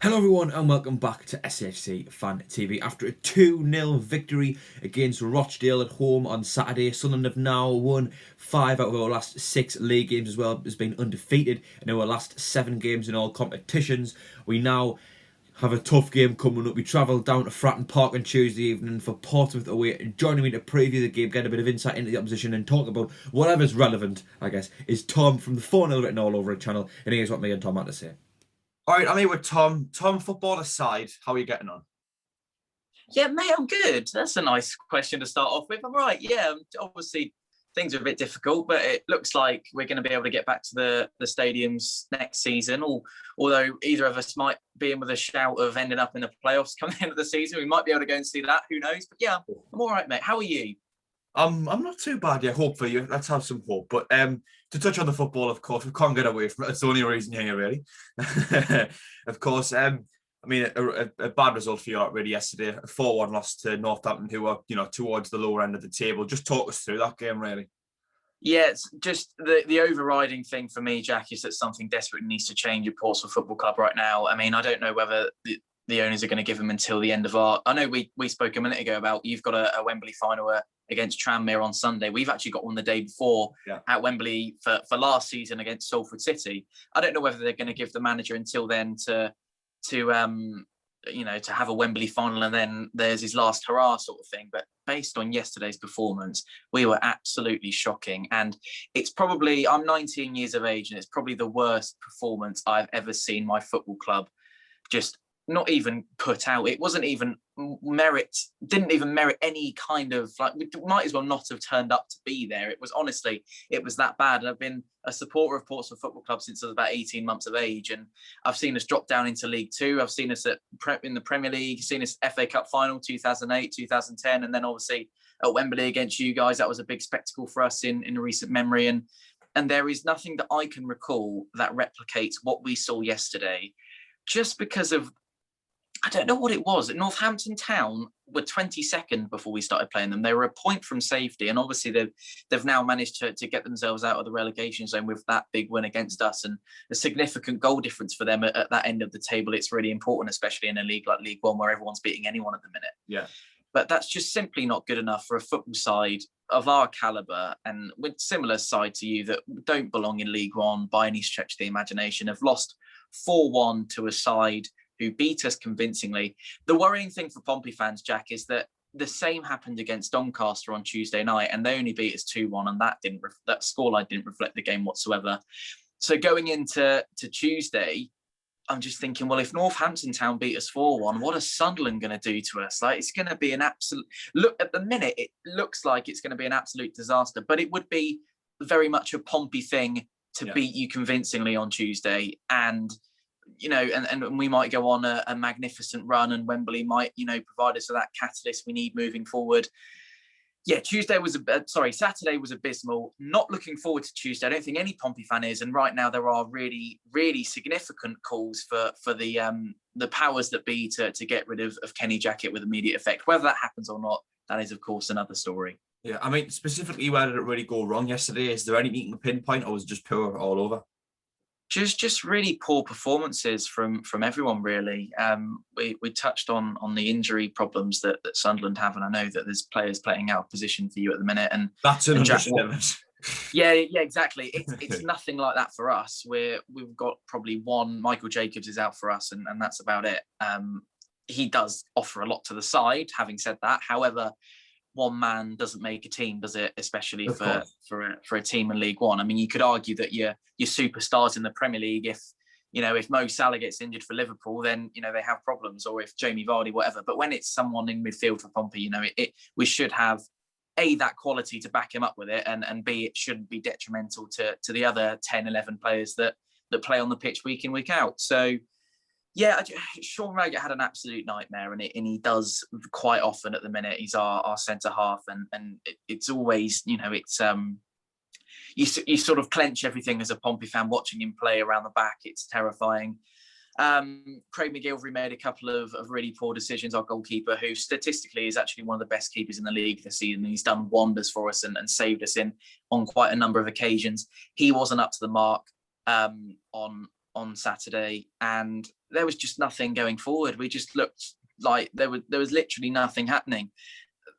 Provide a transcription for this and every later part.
Hello everyone and welcome back to SAFC Fan TV. After a 2-0 victory against Rochdale at home on Saturday, Sunderland have now won 5 out of our last 6 league games, as well as being undefeated in our last 7 games in all competitions. We now have a tough game coming up. We travel down to Fratton Park on Tuesday evening for Portsmouth away. And joining me to preview the game, get a bit of insight into the opposition and talk about whatever's relevant, I guess, is Tom from the 4-0 Written All Over It channel. And here's what me and Tom had to say. All right, I'm here with Tom. Tom, football aside, how are you getting on? Yeah, mate, I'm good. That's a nice question to start off with. I'm right. Yeah, obviously things are a bit difficult, but it looks like we're going to be able to get back to the stadiums next season. Although either of us might be in with a shout of ending up in the playoffs coming into the season, we might be able to go and see that. Who knows? But yeah, I'm all right, mate. How are you? I'm not too bad, yeah. Hope for you. Let's have some hope. But to touch on the football, of course, we can't get away from it. It's the only reason you're here, really. Of course, I mean, a bad result for you really yesterday. A 4-1 loss to Northampton, who are, towards the lower end of the table. Just talk us through that game, really. Yeah, it's just the overriding thing for me, Jack, is that something desperately needs to change at Portsmouth Football Club right now. I mean, I don't know whether the owners are going to give them until the end of I know we spoke a minute ago about you've got a Wembley final against Tranmere on Sunday. We've actually got one the day before at Wembley for last season against Salford City. I don't know whether they're going to give the manager until then to have a Wembley final and then there's his last hurrah sort of thing. But based on yesterday's performance, we were absolutely shocking. And it's probably, I'm 19 years of age and it's probably the worst performance I've ever seen my football club just not even put out. It wasn't even didn't even merit any kind of, like, we might as well not have turned up to be there. It was that bad. And I've been a supporter of Portsmouth Football Club since I was about 18 months of age. And I've seen us drop down into League Two. I've seen us in the Premier League, seen us FA Cup final 2008, 2010. And then obviously at Wembley against you guys, that was a big spectacle for us in recent memory. And there is nothing that I can recall that replicates what we saw yesterday, just because of, I don't know what it was. At Northampton Town were 22nd before we started playing them. They were a point from safety, and obviously they've now managed to get themselves out of the relegation zone with that big win against us and a significant goal difference for them at that end of the table. It's really important, especially in a league like League One where everyone's beating anyone at the minute. Yeah. But that's just simply not good enough for a football side of our calibre and with similar side to you that don't belong in League One by any stretch of the imagination, have lost 4-1 to a side who beat us convincingly. The worrying thing for Pompey fans, Jack, is that the same happened against Doncaster on Tuesday night, and they only beat us 2-1, and that scoreline didn't reflect the game whatsoever. So going into Tuesday, I'm just thinking, well, if Northampton Town beat us 4-1, what is Sunderland going to do to us? Like, it's going to be an absolute... Look, at the minute, it looks like it's going to be an absolute disaster, but it would be very much a Pompey thing to beat you convincingly on Tuesday. And and we might go on a magnificent run, and Wembley might, provide us with that catalyst we need moving forward. Yeah, Saturday was abysmal. Not looking forward to Tuesday. I don't think any Pompey fan is. And right now there are really, really significant calls for the powers that be to get rid of Kenny Jackett with immediate effect. Whether that happens or not, that is of course another story. Yeah, I mean, specifically, where did it really go wrong yesterday? Is there anything you can pinpoint, or was it just poor all over? Just really poor performances from everyone, really. We touched on the injury problems that Sunderland have, and I know that there's players playing out of position for you at the minute. And that's an understatement. Yeah, exactly. It's nothing like that for us. We've got probably one. Michael Jacobs is out for us, and that's about it. He does offer a lot to the side. Having said that, however, one man doesn't make a team, does it? Especially for a team in League One. I mean, you could argue that your superstars in the Premier League, if Mo Salah gets injured for Liverpool, then they have problems, or if Jamie Vardy, whatever. But when it's someone in midfield for Pompey, we should have A, that quality to back him up with it, and B, it shouldn't be detrimental to the other 10, 11 players that play on the pitch week in, week out. So yeah, Sean Raggett had an absolute nightmare, and he does quite often at the minute. He's our centre half, and it's always, it's you sort of clench everything as a Pompey fan watching him play around the back. It's terrifying. Craig McGilvery made a couple of really poor decisions, our goalkeeper, who statistically is actually one of the best keepers in the league this season. He's done wonders for us and saved us on quite a number of occasions. He wasn't up to the mark on on Saturday, and there was just nothing going forward. We just looked like there was literally nothing happening.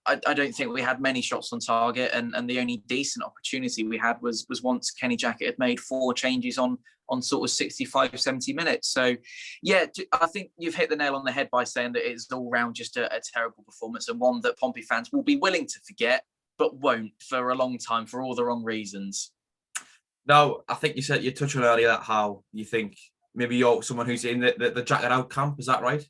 I don't think we had many shots on target, and the only decent opportunity we had was once Kenny Jackett had made 4 changes on sort of 65, 70 minutes. So, yeah, I think you've hit the nail on the head by saying that it's all round just a terrible performance, and one that Pompey fans will be willing to forget, but won't for a long time for all the wrong reasons. Now, I think you touched on earlier that how you think maybe you're someone who's in the Jackett out camp. Is that right?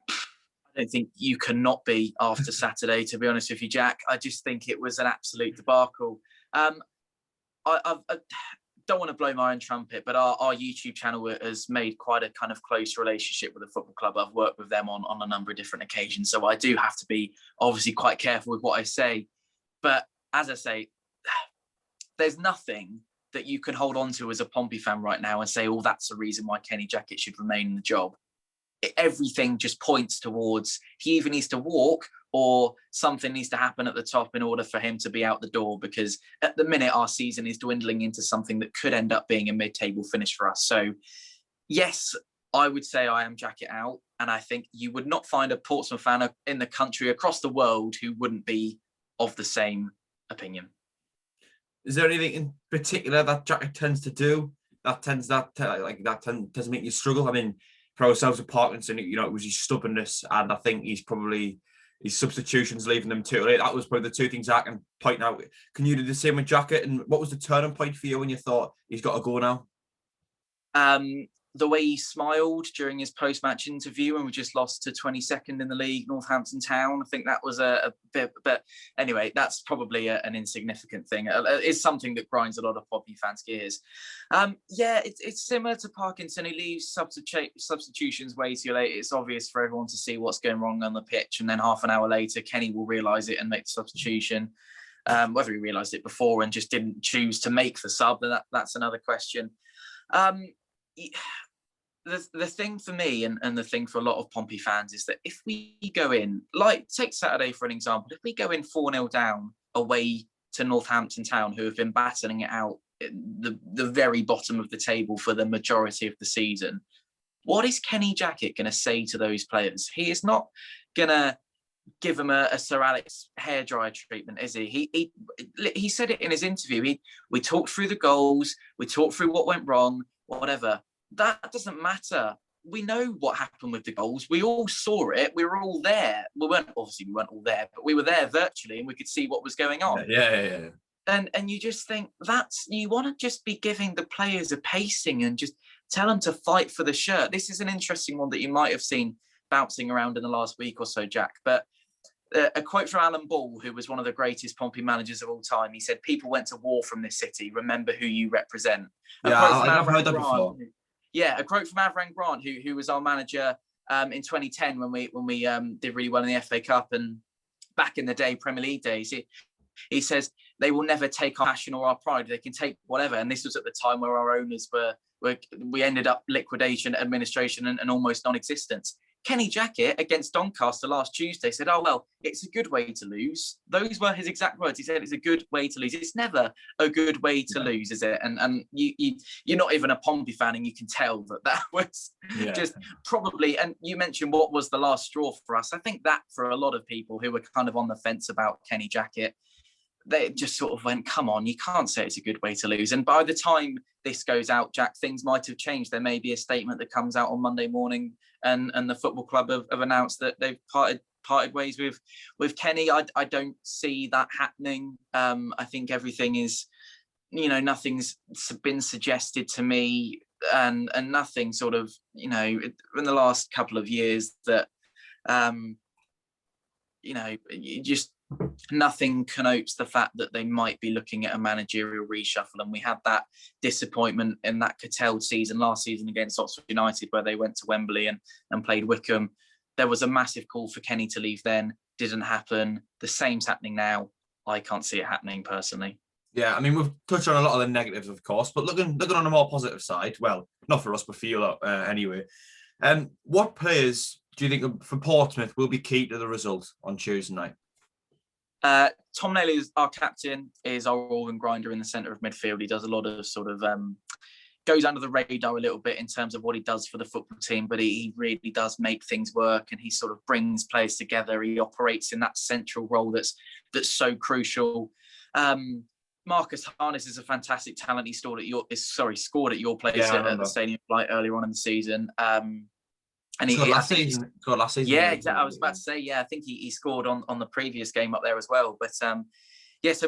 I don't think you cannot be after Saturday, to be honest with you, Jack. I just think it was an absolute debacle. I don't want to blow my own trumpet, but our YouTube channel has made quite a kind of close relationship with the football club. I've worked with them on a number of different occasions, so I do have to be obviously quite careful with what I say. But as I say, there's nothing that you can hold on to as a Pompey fan right now and say, oh, that's the reason why Kenny Jackett should remain in the job. Everything just points towards he either needs to walk or something needs to happen at the top in order for him to be out the door, because at the minute our season is dwindling into something that could end up being a mid-table finish for us. So yes, I would say I am Jackett out, and I think you would not find a Portsmouth fan in the country, across the world, who wouldn't be of the same opinion. Is there anything in particular that Jackett tends to do that tends to make you struggle? I mean, for ourselves with Parkinson, it was his stubbornness, and I think he's probably his substitutions leaving them too late. That was probably the 2 things I can point out. Can you do the same with Jackett? And what was the turning point for you when you thought he's got to go now? The way he smiled during his post-match interview when we just lost to 22nd in the league, Northampton Town. I think that was a bit, but anyway, that's probably an insignificant thing. It's something that grinds a lot of Pompey fans' gears. Yeah, it's similar to Parkinson. He leaves substitutions way too late. It's obvious for everyone to see what's going wrong on the pitch, and then half an hour later, Kenny will realise it and make the substitution. Whether he realised it before and just didn't choose to make the sub, then that's another question. The thing for me and the thing for a lot of Pompey fans is that if we go in, like take Saturday for an example, if we go in 4-0 down away to Northampton Town, who have been battling it out at the very bottom of the table for the majority of the season, what is Kenny Jackett going to say to those players? He is not going to give them a Sir Alex hairdryer treatment, is he? He said it in his interview. We talked through the goals, we talked through what went wrong, whatever. That doesn't matter. We know what happened with the goals. We all saw it. We were all there. We weren't all there, but we were there virtually, and we could see what was going on. Yeah. And you just think you want to just be giving the players a pacing and just tell them to fight for the shirt. This is an interesting one that you might have seen bouncing around in the last week or so, Jack. But a quote from Alan Ball, who was one of the greatest Pompey managers of all time. He said, "People went to war from this city. Remember who you represent." I've heard that before. Yeah, a quote from Avram Grant, who was our manager in 2010 when we did really well in the FA Cup and back in the day, Premier League days. He says, they will never take our passion or our pride. They can take whatever. And this was at the time where our owners we ended up liquidation, administration, and almost non-existence. Kenny Jackett against Doncaster last Tuesday said, "Oh, well, it's a good way to lose." Those were his exact words. He said, "It's a good way to lose." It's never a good way to lose, is it? And you're not even a Pompey fan, and you can tell that was just probably. And you mentioned what was the last straw for us. I think that for a lot of people who were kind of on the fence about Kenny Jackett, they just sort of went, come on, you can't say it's a good way to lose. And by the time this goes out, Jack, things might have changed. There may be a statement that comes out on Monday morning and the football club have announced that they've parted ways with Kenny. I don't see that happening. I think everything is, nothing's been suggested to me and nothing sort of, in the last couple of years that, just nothing connotes the fact that they might be looking at a managerial reshuffle. And we had that disappointment in that curtailed season last season against Oxford United, where they went to Wembley and played Wickham. There was a massive call for Kenny to leave then. Didn't happen. The same's happening now. I can't see it happening personally. Yeah, I mean, we've touched on a lot of the negatives, of course, but looking on a more positive side, well, not for us, but for you anyway. What players do you think for Portsmouth will be key to the result on Tuesday night? Tom Naylor is our captain, is our organ grinder in the centre of midfield. He does a lot of sort of goes under the radar a little bit in terms of what he does for the football team, but he really does make things work, and he sort of brings players together. He operates in that central role that's so crucial. Marcus Harness is a fantastic talent. He scored at your place at the stadium like earlier on in the season. And he last season. Yeah, exactly. I was about to say, I think he scored on the previous game up there as well. But so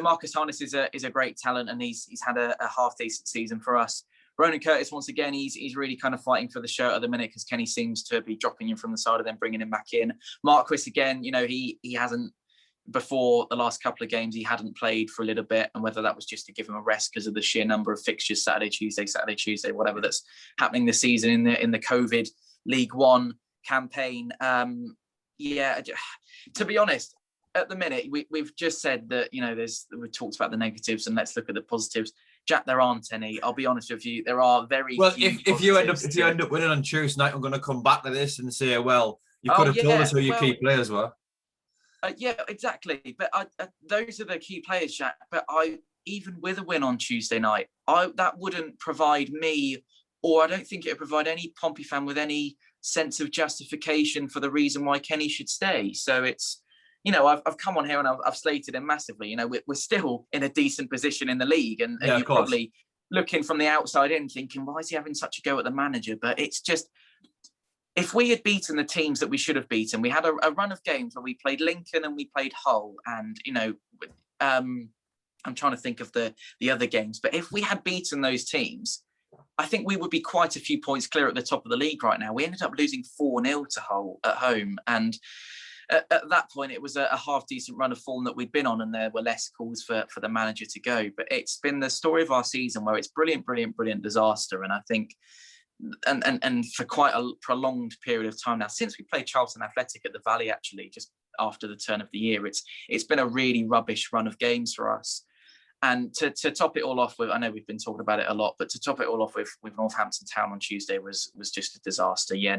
Marcus Harness is a great talent, and he's had a half decent season for us. Ronan Curtis, once again, he's really kind of fighting for the shirt at the minute, because Kenny seems to be dropping him from the side and then bringing him back in. Marquis, again, he hasn't, before the last couple of games, he hadn't played for a little bit, and whether that was just to give him a rest because of the sheer number of fixtures, Saturday, Tuesday, whatever that's happening this season in the COVID League One campaign. To be honest, at the minute, we've just said that, we've talked about the negatives, and let's look at the positives. Jack, there aren't any. I'll be honest with you. There are very few. If you end up winning on Tuesday night, I'm going to come back to this and say, well, you could have told us who your key players were. Yeah, exactly. But those are the key players, Jack. But even with a win on Tuesday night, that wouldn't provide me, or I don't think it would provide any Pompey fan with any sense of justification for the reason why Kenny should stay. So it's, I've come on here and I've slated him massively. We're still in a decent position in the league, and you're probably looking from the outside in thinking, why is he having such a go at the manager? But it's just, if we had beaten the teams that we should have beaten, we had a run of games where we played Lincoln and we played Hull, and I'm trying to think of the other games, but if we had beaten those teams, I think we would be quite a few points clear at the top of the league right now. We ended up losing 4-0 to Hull at home, and at that point, it was a half-decent run of form that we'd been on, and there were less calls for the manager to go. But it's been the story of our season where it's brilliant disaster. And I think, and for quite a prolonged period of time now, since we played Charlton Athletic at the Valley, actually, just after the turn of the year, it's been a really rubbish run of games for us. And to top it all off with, I know we've been talking about it a lot, but to top it all off with Northampton Town on Tuesday was just a disaster. Yeah,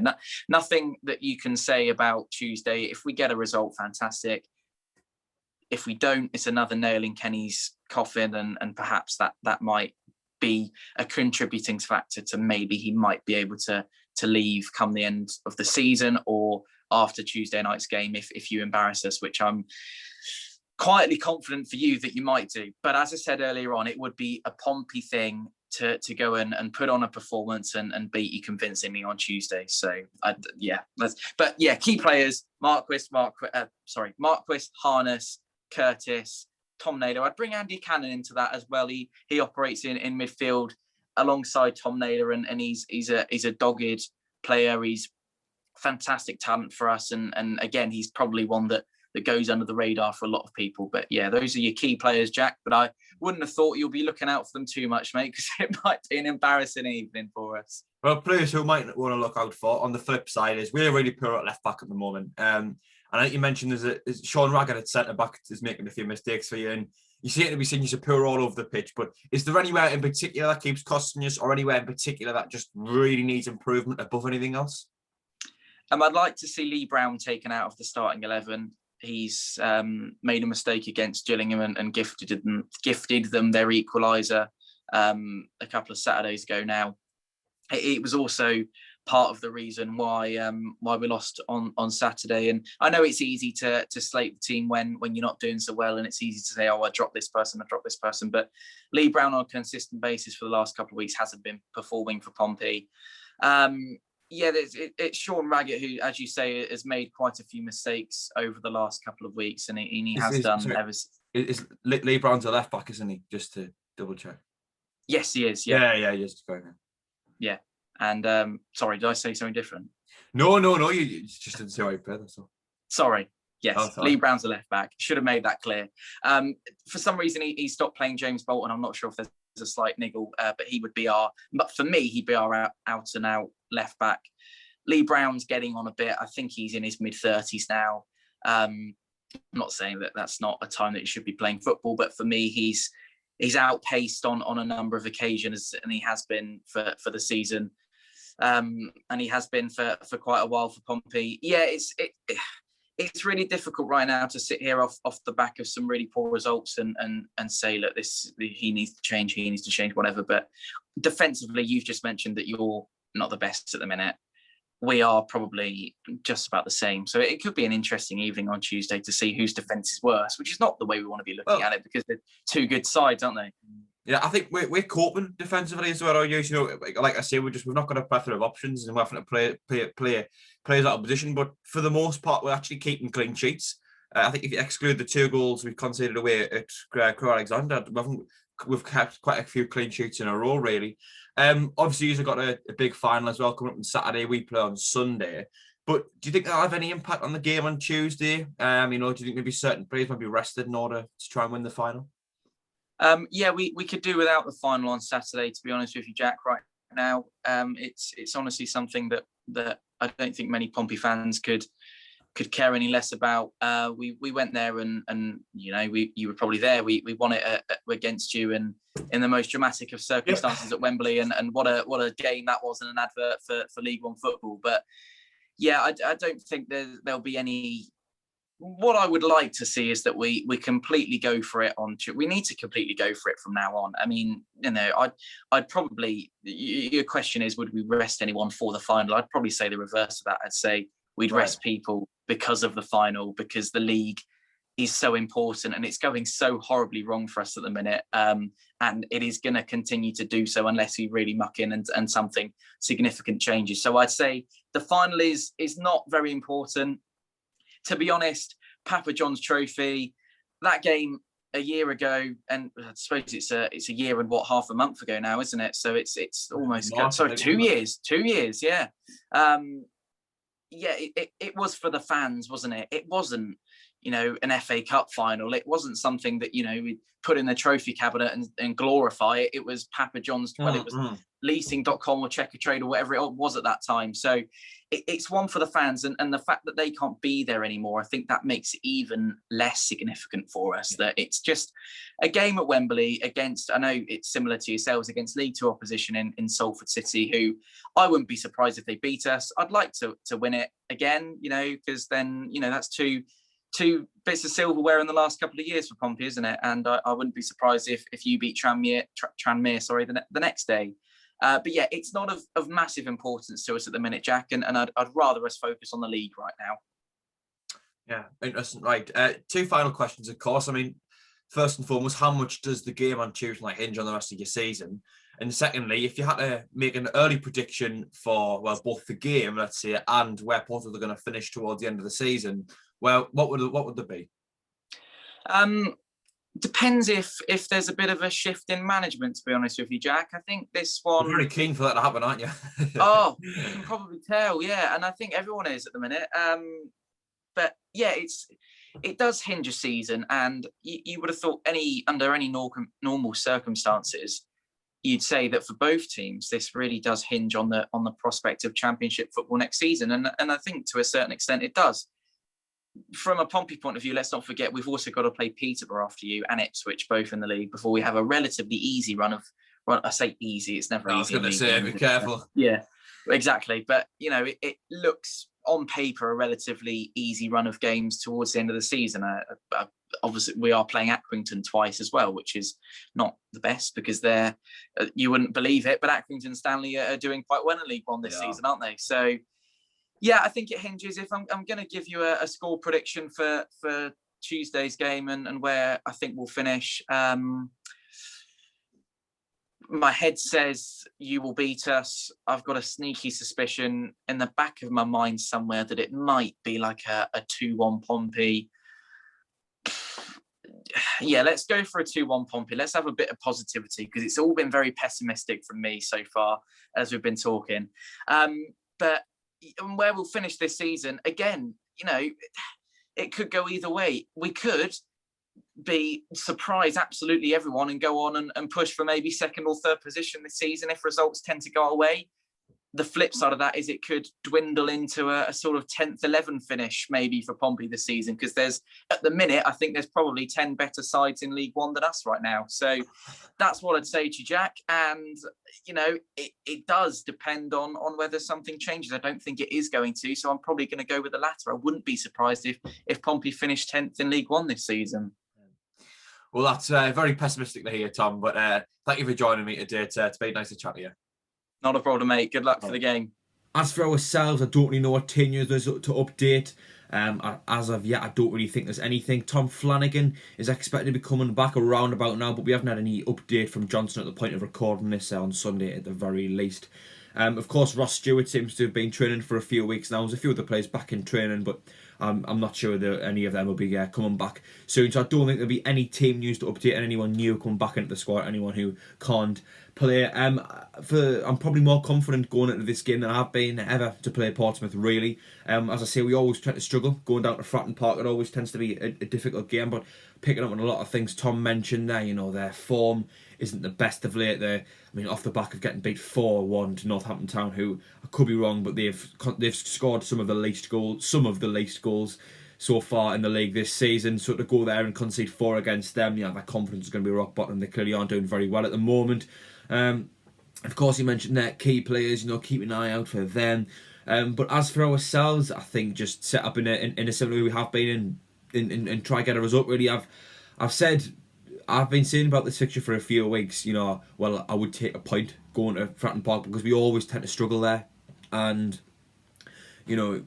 nothing that you can say about Tuesday. If we get a result, fantastic. If we don't, it's another nail in Kenny's coffin, and perhaps that might be a contributing factor to maybe he might be able to leave come the end of the season, or after Tuesday night's game if you embarrass us, which I'm quietly confident for you that you might do. But as I said earlier on, it would be a Pompey thing to go and put on a performance and beat you convincingly on Tuesday. So key players: Marquis, Harness, Curtis, Tom Naylor. I'd bring Andy Cannon into that as well. He operates in midfield alongside Tom Naylor, and he's a dogged player. He's fantastic talent for us, and again, he's probably one that goes under the radar for a lot of people. But yeah, those are your key players, Jack. But I wouldn't have thought you'll be looking out for them too much, mate, because it might be an embarrassing evening for us. Well, players who might want to look out for on the flip side is we're really poor at left back at the moment. And I think you mentioned there's Sean Raggett at centre back is making a few mistakes for you, and you seem to be seeing you're poor all over the pitch. But is there anywhere in particular that keeps costing us, or anywhere in particular that just really needs improvement above anything else? I'd like to see Lee Brown taken out of the starting 11. He's made a mistake against Gillingham and gifted them their equaliser a couple of Saturdays ago now. It was also part of the reason why we lost on Saturday. And I know it's easy to slate the team when you're not doing so well, and it's easy to say, oh, I dropped this person. But Lee Brown on a consistent basis for the last couple of weeks hasn't been performing for Pompey. It's Sean Raggett who, as you say, has made quite a few mistakes over the last couple of weeks, and he has done. Is Lee Brown's a left back, isn't he? Just to double check. Yes, he is. Yeah. Just going in. Yeah, and sorry, did I say something different? No. You just didn't say how you played. That's all. Sorry. Yes, Oh, sorry. Lee Brown's a left back. Should have made that clear. For some reason, he stopped playing James Bolton. I'm not sure if there's a slight niggle, but he would be but for me, he'd be our out and out left back. Lee Brown's getting on a bit. I think he's in his mid-30s now. I'm not saying that that's not a time that he should be playing football, but for me, he's outpaced on a number of occasions, and he has been for the season. And he has been for quite a while for Pompey. Yeah, it's really difficult right now to sit here off the back of some really poor results and say, look, he needs to change, whatever. But defensively, you've just mentioned that you're not the best at the minute. We are probably just about the same. So it could be an interesting evening on Tuesday to see whose defence is worse, which is not the way we want to be looking at it, because they're two good sides, aren't they? Yeah, I think we're coping defensively as well. Like I say, we've not got a plethora of options, and we're having to play players out of position. But for the most part, we're actually keeping clean sheets. I think if you exclude the 2 goals we've conceded away at Crewe Alexander, we've kept quite a few clean sheets in a row, really. Obviously, you've got a big final as well coming up on Saturday. We play on Sunday. But do you think that'll have any impact on the game on Tuesday? Do you think maybe certain players might be rested in order to try and win the final? Yeah, we could do without the final on Saturday, to be honest with you, Jack, right now. It's honestly something that I don't think many Pompey fans could care any less about. We went there and you were probably there. We won it against you and in the most dramatic of circumstances at Wembley, and what a game that was, and an advert for League One football. But yeah, I don't think there'll be any. What I would like to see is that we completely go for it we need to completely go for it from now on. I mean, I'd probably, your question is, would we rest anyone for the final? I'd probably say the reverse of that. I'd say we'd rest people because of the final, because the league is so important and it's going so horribly wrong for us at the minute. And it is going to continue to do so unless we really muck in and something significant changes. So I'd say the final is not very important. To be honest, Papa John's Trophy, that game a year ago, and I suppose it's a year and half a month ago now, isn't it? So it's almost 2 years. 2 years, yeah. It was for the fans, wasn't it? It wasn't, an FA Cup final. It wasn't something that we put in the trophy cabinet and glorify it. It was Papa John's. Well, it was leasing.com or Checker Trade or whatever it was at that time. So it's one for the fans, and the fact that they can't be there anymore, I think that makes it even less significant for us. That it's just a game at Wembley against, I know it's similar to yourselves, against League Two opposition in Salford City, who I wouldn't be surprised if they beat us. I'd like to win it again, because then that's two bits of silverware in the last couple of years for Pompey, isn't it? And I wouldn't be surprised if you beat Tranmere, the next day. But yeah, it's not of massive importance to us at the minute, Jack, and I'd rather us focus on the league right now. Yeah, interesting. Right, 2 final questions, of course. I mean, first and foremost, how much does the game on Tuesday hinge on the rest of your season? And secondly, if you had to make an early prediction for, both the game, let's say, and where Portsmouth are going to finish towards the end of the season, well, what would there be? Depends if there's a bit of a shift in management, to be honest with you, Jack. I think this one... You're very keen for that to happen, aren't you? Oh, you can probably tell, yeah. And I think everyone is at the minute. But yeah, it does hinge a season, and you would have thought under any normal circumstances, you'd say that for both teams, this really does hinge on the prospect of Championship football next season. And I think to a certain extent it does. From a Pompey point of view, let's not forget we've also got to play Peterborough after you and Ipswich, both in the league, before we have a relatively easy run. I say easy, it's never easy. I was going to say, be careful. Yeah, exactly. But, it looks on paper a relatively easy run of games towards the end of the season. Obviously, we are playing Accrington twice as well, which is not the best because they're, you wouldn't believe it, but Accrington and Stanley are doing quite well in League One this season, aren't they? So, yeah, I think it hinges. If I'm going to give you a score prediction for Tuesday's game and where I think we'll finish, my head says you will beat us. I've got a sneaky suspicion in the back of my mind somewhere that it might be like a 2-1 Pompey. Yeah, let's go for a 2-1 Pompey. Let's have a bit of positivity because it's all been very pessimistic from me so far as we've been talking. But where we'll finish this season, again, it could go either way. We could be surprise absolutely everyone and go on and push for maybe second or third position this season if results tend to go away. the flip side of that is it could dwindle into a sort of 10th 11 finish maybe for Pompey this season, because there's, at the minute, I think there's probably 10 better sides in League One than us right now. So that's what I'd say to you, Jack. And, you know, it does depend on whether something changes. I don't think it is going to, so I'm probably going to go with the latter. I wouldn't be surprised if Pompey finished 10th in League One this season. Well, that's very pessimistic to hear, Tom, but thank you for joining me today. It's been nice to chat to you. Not a problem, mate. Good luck for the game. As for ourselves, I don't really know what team news there's to update. As of yet, I don't really think there's anything. Tom Flanagan is expected to be coming back around about now, but we haven't had any update from Johnson at the point of recording this on Sunday at the very least. Of course, Ross Stewart seems to have been training for a few weeks now. There's a few other players back in training, but I'm not sure that any of them will be coming back soon. So I don't think there'll be any team news to update and anyone new coming back into the squad, anyone who can't play. I'm probably more confident going into this game than I've been ever to play Portsmouth, really. As I say, we always try to struggle. Going down to Fratton Park, it always tends to be a difficult game, but picking up on a lot of things Tom mentioned there, you know, their form isn't the best of late. I mean, off the back of getting beat 4-1 to Northampton Town, who, I could be wrong, but they've scored some of the least goals so far in the league this season. So to go there and concede 4 against them, yeah, their confidence is going to be rock bottom. They clearly aren't doing very well at the moment. Of course, you mentioned their key players, you know, keep an eye out for them. But as for ourselves, I think just set up in a similar way we have been and try get a result. Really, I've been saying about this fixture for a few weeks. You know, well, I would take a point going to Fratton Park because we always tend to struggle there, and you know,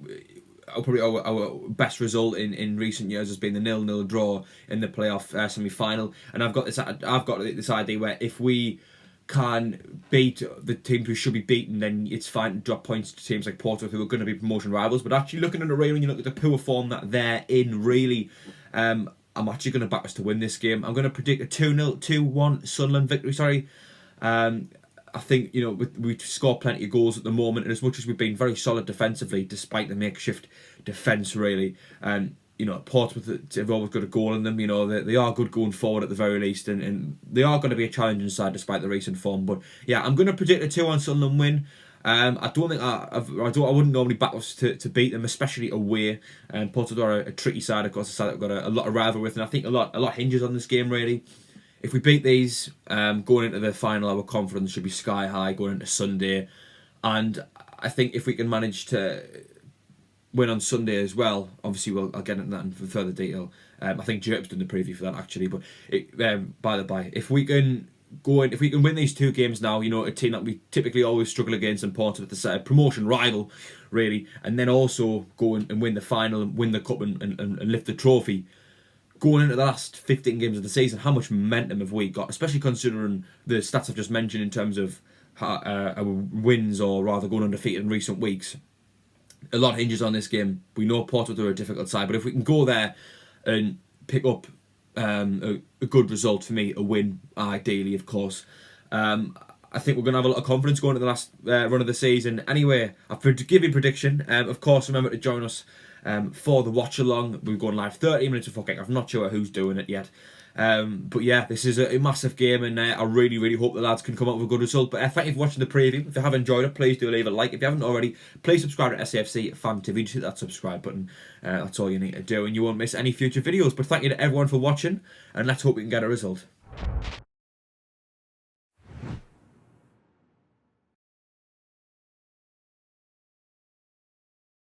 probably our best result in recent years has been the 0-0 draw in the playoff semi-final. And I've got this idea where if we can beat the teams we should be beating, then it's fine to drop points to teams like Portsmouth who are going to be promotion rivals. But actually looking at the rail, when you look at the poor form that they're in, really, I'm actually going to back us to win this game. I'm going to predict a 2-1 Sunderland victory. I think, you know, we score plenty of goals at the moment, and as much as we've been very solid defensively, despite the makeshift defence, really, you know, Portsmouth have always got a goal in them. You know, they are good going forward at the very least, and they are going to be a challenging side despite the recent form. But yeah, I'm going to predict a 2-1 Sunderland win. I don't think I wouldn't normally back us to beat them, especially away. And Portsmouth are a tricky side, of course, a side that we've got a lot of rivalry with, and I think a lot hinges on this game, really. If we beat these, going into the final, our confidence should be sky high going into Sunday. And I think if we can manage to win on Sunday as well, obviously I'll get into that in further detail. I think Jake's done the preview for that, actually. But by the by, if we can win these 2 games now, you know, a team that we typically always struggle against in Portsmouth, the promotion rival, really, and then also go and win the final and win the cup and lift the trophy. Going into the last 15 games of the season, how much momentum have we got, especially considering the stats I've just mentioned in terms of our wins, or rather going undefeated in recent weeks. A lot hinges on this game. We know Portsmouth are a difficult side, but if we can go there and pick up a good result, for me, a win, ideally, of course, I think we're going to have a lot of confidence going into the last run of the season. Anyway, I've given a prediction. Of course, remember to join us for the watch along. We're going live 30 minutes before kick. I'm not sure who's doing it yet. But yeah, this is a massive game, and I really, really hope the lads can come up with a good result. But thank you for watching the preview. If you have enjoyed it, please do leave a like. If you haven't already, please subscribe to SAFC Fan TV. Just hit that subscribe button. That's all you need to do, and you won't miss any future videos. But thank you to everyone for watching, and let's hope we can get a result.